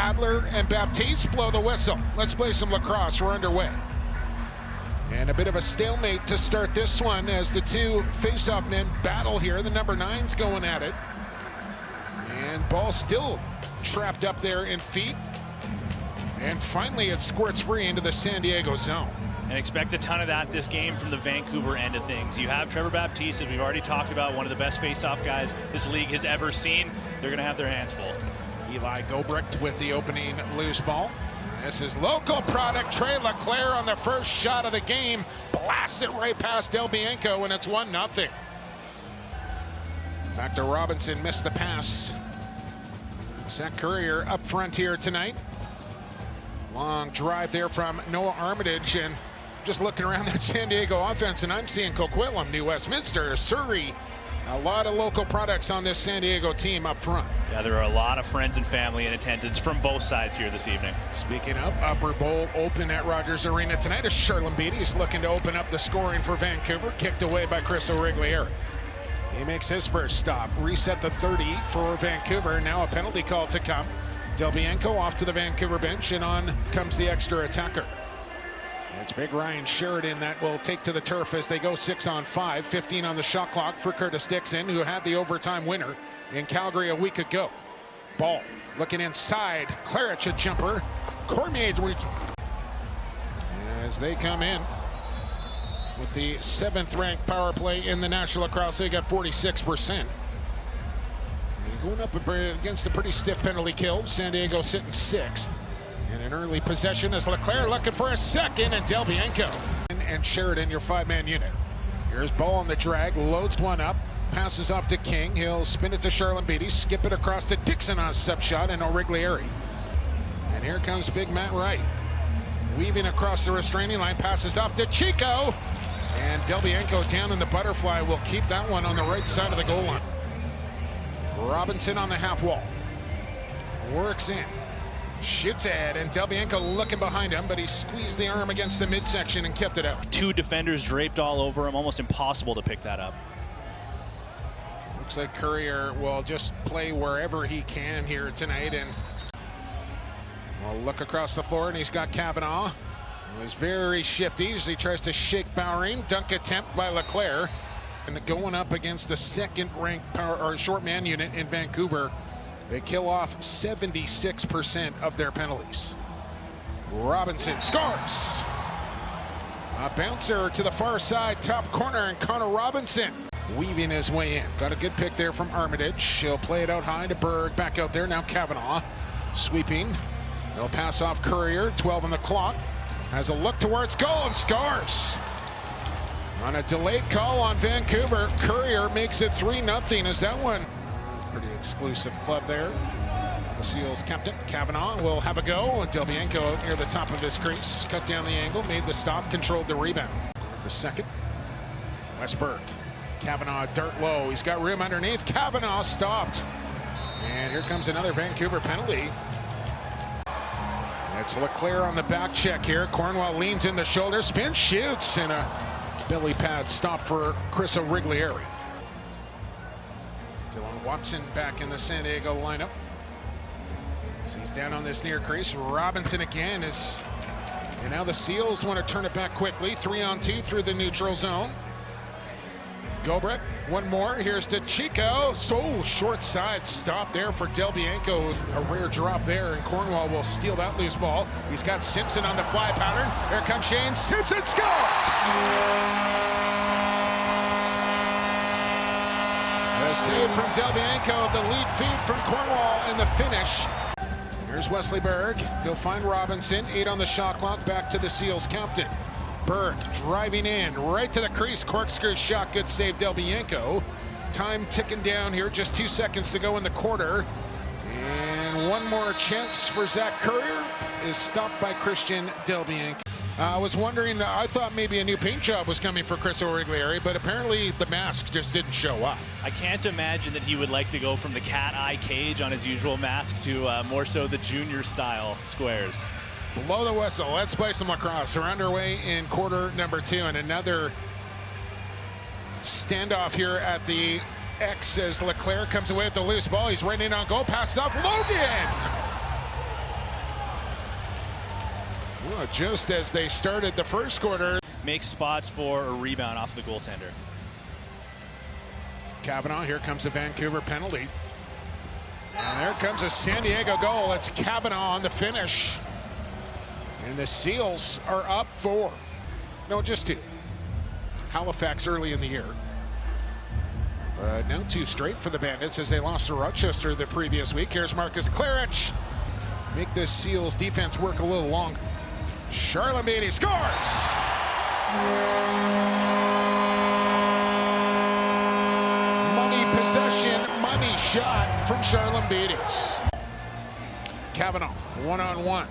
Adler and Baptiste blow the whistle. Let's play some lacrosse. We're underway. And a bit of a stalemate to start this one as the two face-off men battle here. The number 9's going at it. And ball still trapped up there in feet. And finally it squirts free into the San Diego zone. And expect a ton of that this game from the Vancouver end of things. You have Trevor Baptiste, as we've already talked about, one of the best face-off guys this league has ever seen. They're going to have their hands full. Eli Gobrecht with the opening loose ball. This is local product Trey Leclerc on the first shot of the game. Blasts it right past Del Bianco, and it's 1-0. Back to Robinson, missed the pass. Zach Currier up front here tonight. Long drive there from Noah Armitage, and just looking around that San Diego offense, and I'm seeing Coquitlam, New Westminster, Surrey. A lot of local products on this San Diego team up front. Yeah, there are a lot of friends and family in attendance from both sides here this evening. Speaking of, Upper Bowl open at Rogers Arena tonight as Charlene Beatty is looking to open up the scoring for Vancouver. Kicked away by Chris O'Riglieri. He makes his first stop. Reset the 30 for Vancouver. Now a penalty call to come. Del Bianco off to the Vancouver bench, and on comes the extra attacker. It's big Ryan Sheridan that will take to the turf as they go 6-on-5. 15 on the shot clock for Curtis Dixon, who had the overtime winner in Calgary a week ago. Ball looking inside. Claridge a jumper. Cormier as they come in with the 7th ranked power play in the National Lacrosse League at 46%. Going up against a pretty stiff penalty kill. San Diego sitting 6th. And an early possession as Leclerc looking for a second, and Del Bianco. And Sheridan, your 5-man unit. Here's ball on the drag, loads one up, passes off to King. He'll spin it to Charlene Beatty, skip it across to Dixon on a sub shot, and O'Riglieri. And here comes big Matt Wright. Weaving across the restraining line, passes off to Chico. And Del Bianco down in the butterfly will keep that one on the right side of the goal line. Robinson on the half wall. Works in. Shoots ahead, and Del Bianco looking behind him, but he squeezed the arm against the midsection and kept it out. Two defenders draped all over him, almost impossible to pick that up. Looks like Currier will just play wherever he can here tonight, and we'll look across the floor, and he's got Kavanaugh. He's very shifty as he tries to shake Bowering. Dunk attempt by Leclerc, and going up against the 2nd-ranked power or short man unit in Vancouver. They kill off 76% of their penalties. Robinson scores. A bouncer to the far side, top corner, and Connor Robinson weaving his way in. Got a good pick there from Armitage. He'll play it out high to Berg. Back out there now, Kavanaugh sweeping. They'll pass off Currier. 12 on the clock. Has a look towards goal and scores. On a delayed call on Vancouver, Currier makes it 3-0. Is that one? Pretty exclusive club there. The Seals captain, Kavanaugh, will have a go. Del Bianco out near the top of his crease. Cut down the angle, made the stop, controlled the rebound. The second, Westberg. Kavanaugh dart low. He's got room underneath. Kavanaugh stopped. And here comes another Vancouver penalty. It's Leclerc on the back check here. Cornwell leans in the shoulder, spin, shoots, and a belly pad stop for Chris O'Riglieri. Dylan Watson back in the San Diego lineup. So he's down on this near crease. Robinson again is, and now the Seals want to turn it back quickly. 3-on-2 through the neutral zone. Gobrecht, one more. Here's to Chico. So short side stop there for Del Bianco. A rare drop there, and Cornwell will steal that loose ball. He's got Simpson on the fly pattern. Here comes Shane. Simpson scores! A save from Del Bianco, the lead feed from Cornwall, and the finish. Here's Wesley Berg. He'll find Robinson. 8 on the shot clock. Back to the Seals captain. Berg driving in right to the crease. Corkscrew shot. Good save, Del Bianco. Time ticking down here. Just 2 seconds to go in the quarter. And one more chance for Zach Currier is stopped by Christian Del Bianco. I was wondering, I thought maybe a new paint job was coming for Chris O'Riglieri, but apparently the mask just didn't show up. I can't imagine that he would like to go from the cat eye cage on his usual mask to more so the junior style squares. Blow the whistle. Let's play some lacrosse. We're underway in quarter number 2, and another standoff here at the X as Leclerc comes away with the loose ball. He's right in on goal. Passes off Logan. Well, just as they started the first quarter. Make spots for a rebound off the goaltender. Kavanaugh, here comes a Vancouver penalty. And there comes a San Diego goal. It's Kavanaugh on the finish. And the Seals are up 4. No, just 2. Halifax early in the year. Now 2 straight for the Bandits as they lost to Rochester the previous week. Here's Marcus Clarich. Make the Seals defense work a little longer. Charlotte Beatty scores! Money possession, money shot from Charlotte Beatties. Kavanaugh, one-on-one.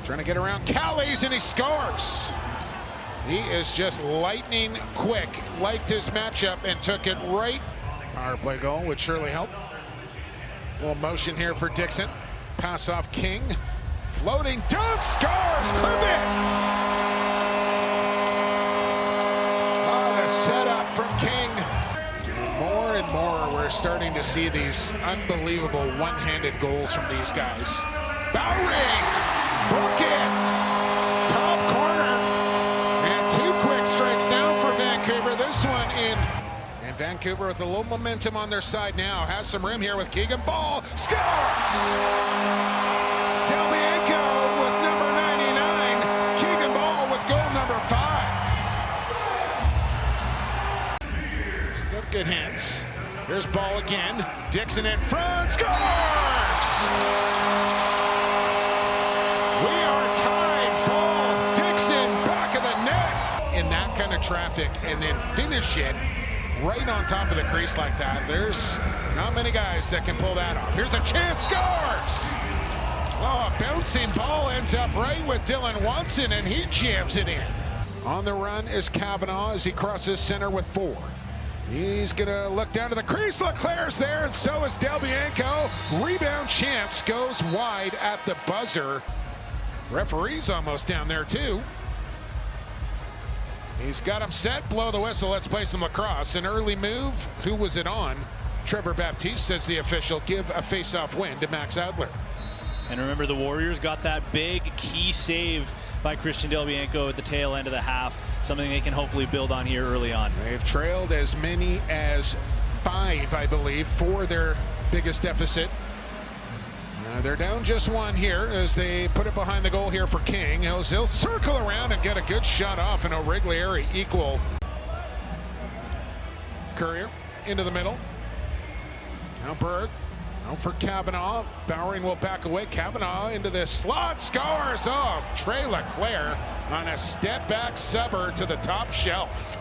Trying to get around Callies, and he scores. He is just lightning quick. Liked his matchup and took it right. Power play goal would surely help. A little motion here for Dixon. Pass off King. Floating dunk, scores, clip it. Oh, the setup from King. More and more, we're starting to see these unbelievable one-handed goals from these guys. Bowring, book it, top corner, and 2 quick strikes down for Vancouver. This one in. And Vancouver with a little momentum on their side now. Has some room here with Keegan Ball. Scores! Delbianco with number 99. Keegan Ball with goal number 5. He's got good hands. Here's Ball again. Dixon in front. Scores! We are tied. Ball, Dixon, back of the net. In that kind of traffic, and then finish it right on top of the crease like that. There's not many guys that can pull that off. Here's a chance, scores! Oh, a bouncing ball ends up right with Dylan Watson, and he jams it in. On the run is Kavanaugh as he crosses center with 4. He's gonna look down to the crease. Leclerc's there, and so is Delbianco. Rebound chance goes wide at the buzzer. Referee's almost down there too. He's got him set. Blow the whistle. Let's play some lacrosse. An early move. Who was it on? Trevor Baptiste, says the official. Give a face-off win to Max Adler. And remember, the Warriors got that big key save by Christian Delbianco at the tail end of the half. Something they can hopefully build on here early on. They've trailed as many as 5, I believe, for their biggest deficit. They're down just 1 here as they put it behind the goal here for King. He'll circle around and get a good shot off, and O'Reilly equal. Courier into the middle. Now Berg. Now for Kavanaugh. Bowering will back away. Kavanaugh into the slot. Scores! Oh, Trey Leclerc on a step-back subber to the top shelf.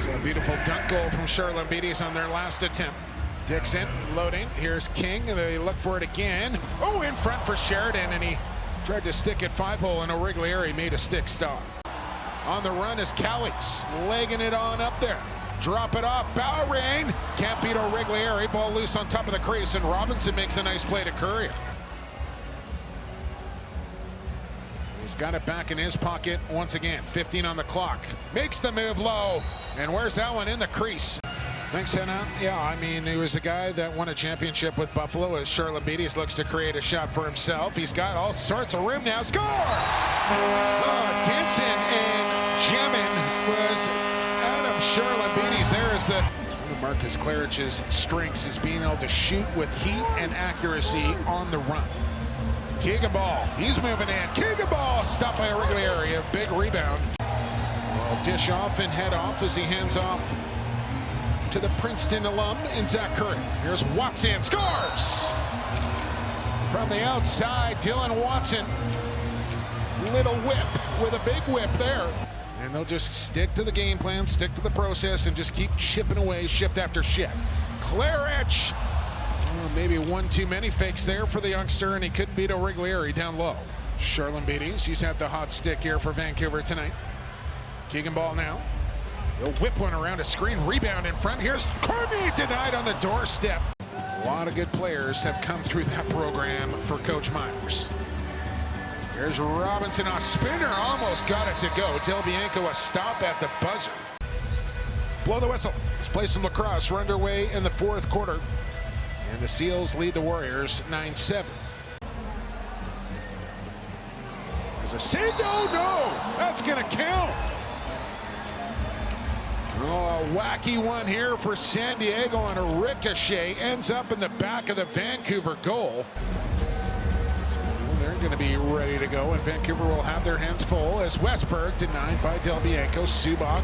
So a beautiful dunk goal from Charlotte Beatties on their last attempt. Dixon loading. Here's King, and they look for it again. Oh, in front for Sheridan, and he tried to stick it 5-hole, and O'Reilly made a stick stop. On the run is Callies, legging it on up there. Drop it off. Bowring can't beat O'Reilly. Ball loose on top of the crease, and Robinson makes a nice play to Courier. He's got it back in his pocket once again. 15 on the clock. Makes the move low, and where's that one? In the crease. Thanks, Hannah. Yeah, I mean, he was a guy that won a championship with Buffalo as Charlotte Beatties looks to create a shot for himself. He's got all sorts of room now. Scores! Denson and Jemin was out of Charlotte Beatties. There is one of Marcus Claridge's strengths is being able to shoot with heat and accuracy on the run. Keegan Ball, he's moving in. Keegan Ball stopped by O'Reilly. A big rebound. Well, dish off and head off as he hands off to the Princeton alum and Zach Curry. Here's Watson, scores! From the outside, Dylan Watson. Little whip with a big whip there. And they'll just stick to the game plan, stick to the process, and just keep chipping away shift after shift. Clarich! Oh, maybe one too many fakes there for the youngster, and he couldn't beat O'Reilly down low. Charlotte Beatties, he's had the hot stick here for Vancouver tonight. Keegan Ball now. He'll whip one around a screen, rebound in front. Here's Courtney, denied on the doorstep. A lot of good players have come through that program for Coach Myers. Here's Robinson, a spinner, almost got it to go. Delbianco, a stop at the buzzer. Blow the whistle. Let's play some lacrosse. We're underway in the 4th quarter. And the Seals lead the Warriors 9-7. There's a send. Oh no, that's gonna count. Oh, a wacky one here for San Diego on a ricochet. Ends up in the back of the Vancouver goal. They're going to be ready to go, and Vancouver will have their hands full as Westberg denied by Del Bianco. Subak.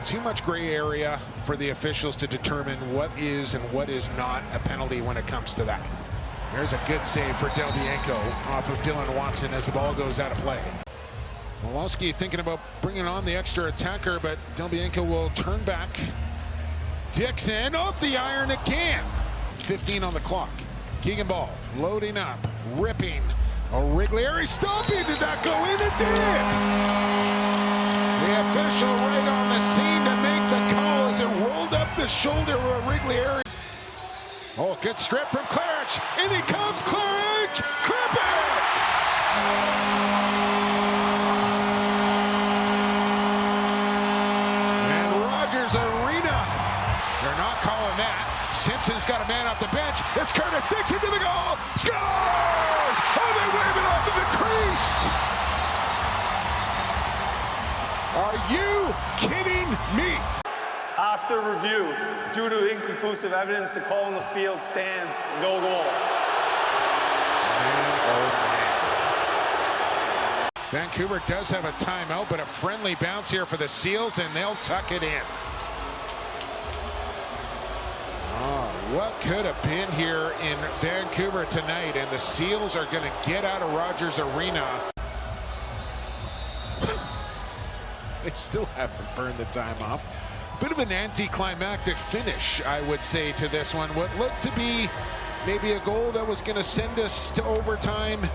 Too much gray area for the officials to determine what is and what is not a penalty when it comes to that. There's a good save for Del Bianco off of Dylan Watson as the ball goes out of play. Wolowski thinking about bringing on the extra attacker, but Del Bianco will turn back. Dixon off the iron again. 15 on the clock. Keegan Ball loading up, ripping. O'Riglieri stopping. Did that go in? It did. The official right on the scene to make the call as it rolled up the shoulder of O'Riglieri. Oh, good strip from Claridge. In he comes, Claridge. Clip it! Arena. They're not calling that. Simpson's got a man off the bench. It's Curtis Dixon to the goal. Scores! Oh, they wave it off of the crease. Are you kidding me? After review, due to inconclusive evidence, the call on the field stands. No goal. Vancouver does have a timeout, but a friendly bounce here for the Seals, and they'll tuck it in. What could have been here in Vancouver tonight, and the Seals are going to get out of Rogers Arena. They still haven't burned the time off. Bit of an anticlimactic finish, I would say, to this one. What looked to be maybe a goal that was going to send us to overtime.